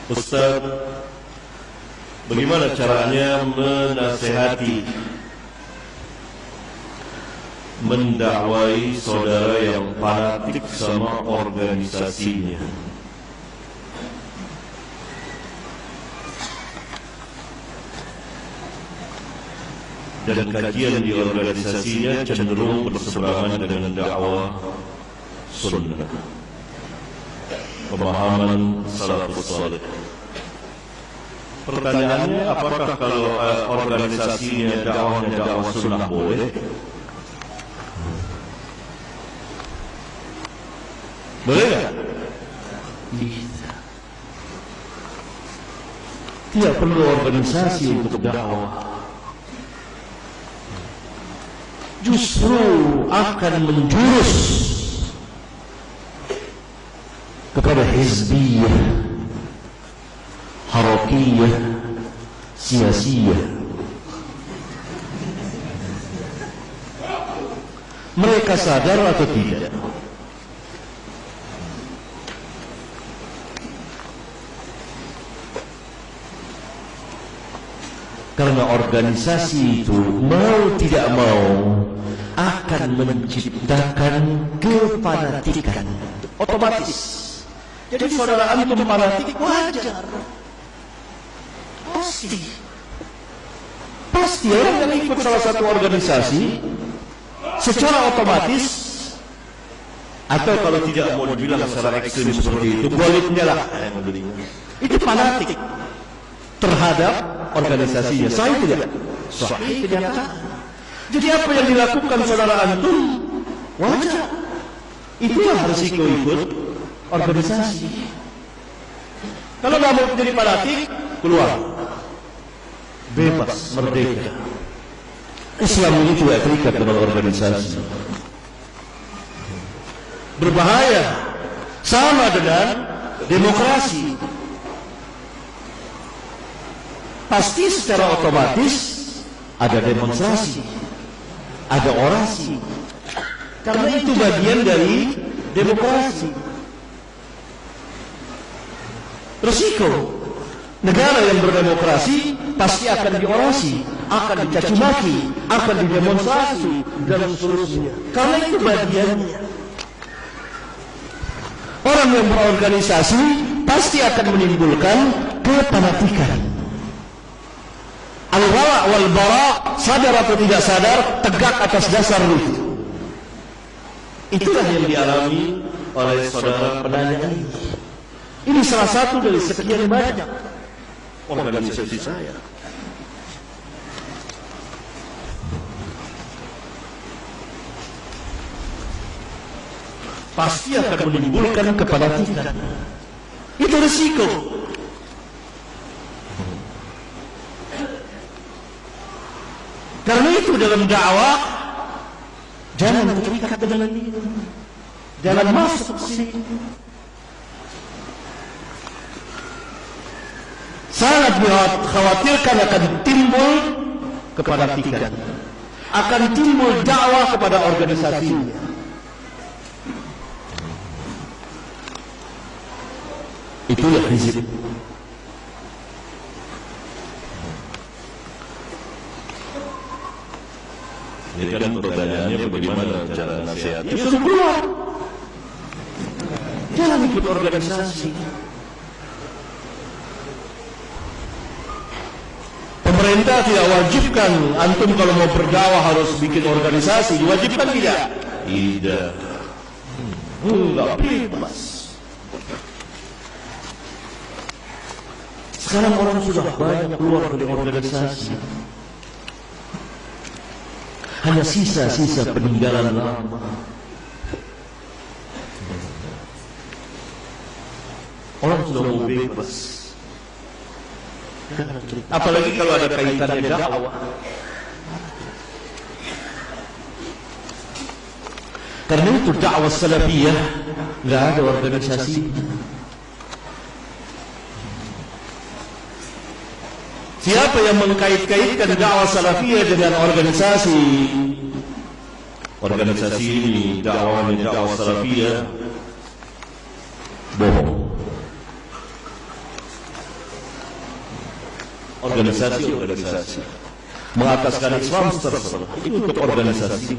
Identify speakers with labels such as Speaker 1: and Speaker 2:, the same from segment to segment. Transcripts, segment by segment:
Speaker 1: Ustaz, bagaimana caranya menasehati, mendakwai saudara yang fanatik sama organisasinya? Dan kajian di organisasinya cenderung berseberangan dengan dakwah sunnah, pemahaman salafus salih. Pertanyaannya, apakah kalau organisasinya dakwahnya dakwah sunnah boleh? Boleh nggak? Bisa. Tidak perlu organisasi untuk dakwah. Justru akan menjurus kepada hizbiyah, harakiyah, siyasiyah. Mereka sadar atau tidak? Karena organisasi itu mau tidak mau akan menciptakan kefanatikan otomatis. Jadi saudara antum fanatik wajar. Pasti orang yang ikut salah satu organisasi secara otomatis, atau kalau tidak mau dibilang secara ekstrim seperti itu, baliknya lah, itu fanatik terhadap organisasinya. Sahih tidak? Sahih kenyataan. Jadi apa yang dilakukan saudara antum wajar. Itulah resiko ikut organisasi. Kalau nggak mau menjadi fanatik, keluar. Bebas, merdeka. Islam ini tidak terikat dengan organisasi. Berbahaya. Sama dengan demokrasi. Pasti secara otomatis ada demonstrasi, ada orasi, karena itu bagian dari demokrasi. Resiko negara yang berdemokrasi pasti akan diorasi, akan dicaci maki, akan didemonstrasi dan seterusnya, karena itu bagiannya. Orang yang berorganisasi pasti akan menimbulkan kefanatikan. Al-wala' wal-bara', sadar atau tidak sadar, tegak atas dasar itu. Itulah yang dialami oleh saudara penanya ini. Ini salah satu dari sekian banyak organisasi saya. Pasti akan menimbulkan kefanatikan. Itu risiko. Karena itu dalam dakwah jangan terikat dengan itu, jangan masuk ke sini. Sangat dikhawatirkan akan timbul kefanatikan, akan timbul dakwah kepada organisasinya. Itulah hizib. Jadi kan pertanyaannya bagaimana cara nasihat? Ya sudah keluar. Jangan ikut organisasi. Pemerintah tidak wajibkan antum kalau mau berdakwah harus bikin organisasi. Diwajibkan tidak? Tidak. Enggak bebas. Sekarang orang sudah banyak keluar dari organisasi. Hanya sisa-sisa peninggalan lama. Orang sudah mau bebas. Apalagi kalau ada kaitannya dakwah. Karena itu dakwah salafiyah nggak ada organisasi. Siapa yang mengkait-kaitkan dakwah salafiyah dengan organisasi? Organisasi ini dakwahnya dakwah salafiyah, bohong. organisasi-organisasi mengataskan Islam terserah, itu untuk organisasi.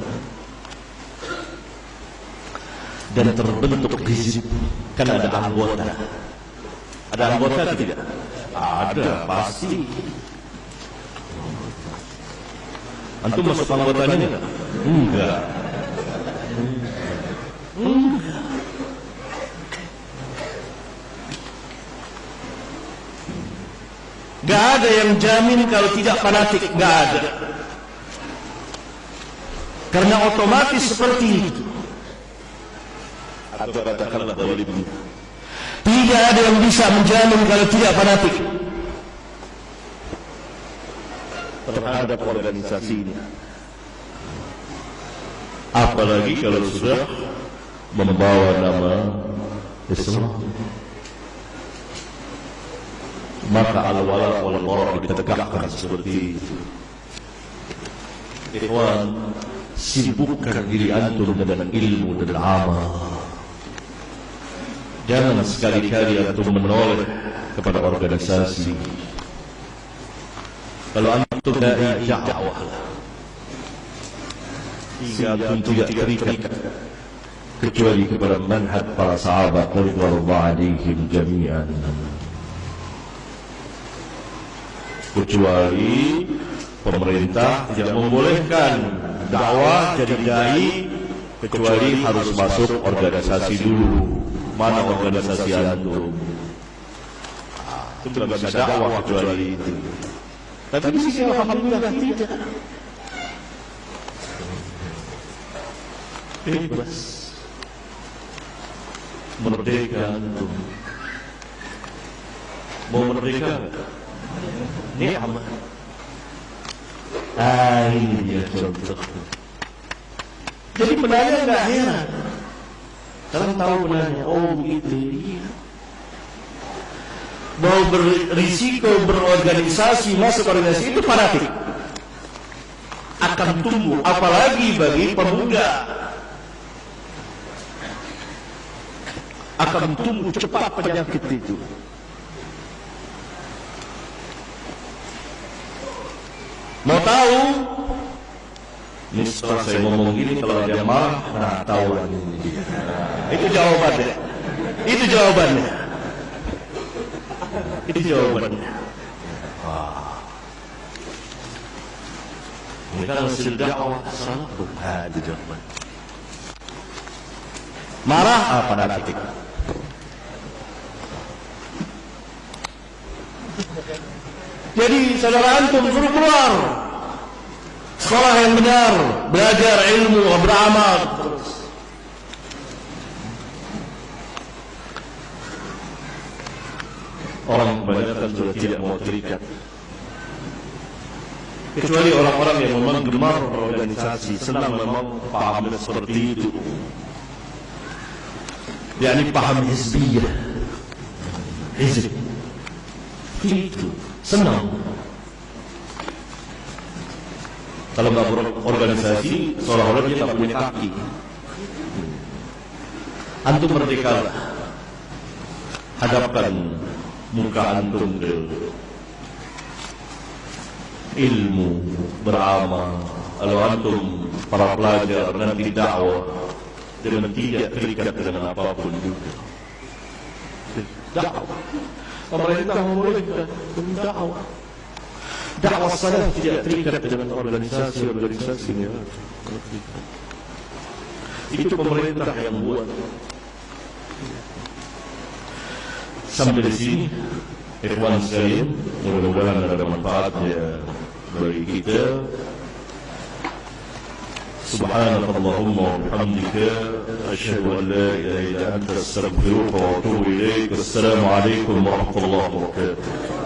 Speaker 1: Dan terbentuk hizib, kan ada anggota. Ada anggota atau tidak? Ada, pasti. Antum masuk anggotanya enggak? Enggak. Enggak ada yang jamin kalau tidak fanatik, enggak ada. Karena otomatis seperti itu. Atau katakanlah zalim. Tidak ada yang bisa menjamin kalau tidak fanatik terhadap organisasi ini. Apalagi kalau sudah membawa nama Islam, maka al-wala wal bara ditegakkan seperti itu. Ikhwan, sibukkan diri antum dengan ilmu dan amal. Jangan sekali-kali antum menoleh kepada organisasi. Kalau antum dai dakwah, hingga antum tidak terikat kecuali kepada manhaj para sahabat radhiyallahu alaihim jami'an. Kecuali pemerintah tidak membolehkan dakwah jadi dai kecuali harus masuk organisasi dulu. Mana organisasi antum? Itu tidak bisa dakwah kecuali itu. Tapi di sisi alhamdulillah tidak. Bebas, merdeka antum. Mau merdeka enggak? Nikmat. Ini dia contoh. Jadi penanya enggak heran. Kalau tahu penanya, oh begitu, iya. Mau berisiko berorganisasi, masuk organisasi itu fanatik. Akan tumbuh, apalagi bagi pemuda. Akan tumbuh cepat penyakit itu. Mau tahu? Ini setelah saya ngomong gini, kalau dia marah, nah tahu ini dia. Itu jawabannya. Itu jawabannya. Itu jawabannya. Wah. Ini kan hasil dakwah salah. Itu jawabannya. Marah apa fanatik? Jadi saudara antum suruh keluar. Sekolah yang benar, belajar ilmu, beramal terus. Orang kebanyakan sudah tidak mau terikat. Kecuali orang-orang yang memang gemar berorganisasi, senang memang paham seperti itu. yakni paham hizbiyah, hizb itu senang. Kalau nggak berorganisasi, seolah-olah dia nggak punya kaki. Antum merdeka, hadapkan muka antum ke ilmu, beramal. Kalau antum para pelajar nanti dakwah dengan tidak terikat dengan apapun juga. Dakwah, pemerintah membolehkan dakwah. Dakwah salaf tidak terikat dengan organisasi-organisasinya. Itu pemerintah yang buat. Sampai di sini, ikhwan sekalian, mudah-mudahan ada manfaatnya bagi kita. Subhanakallahumma wa bihamdika, asyhadu an la ilaha illa anta, astaghfiruka wa atubu ilaik. Assalamu alaikum warahmatullahi wabarakatuh.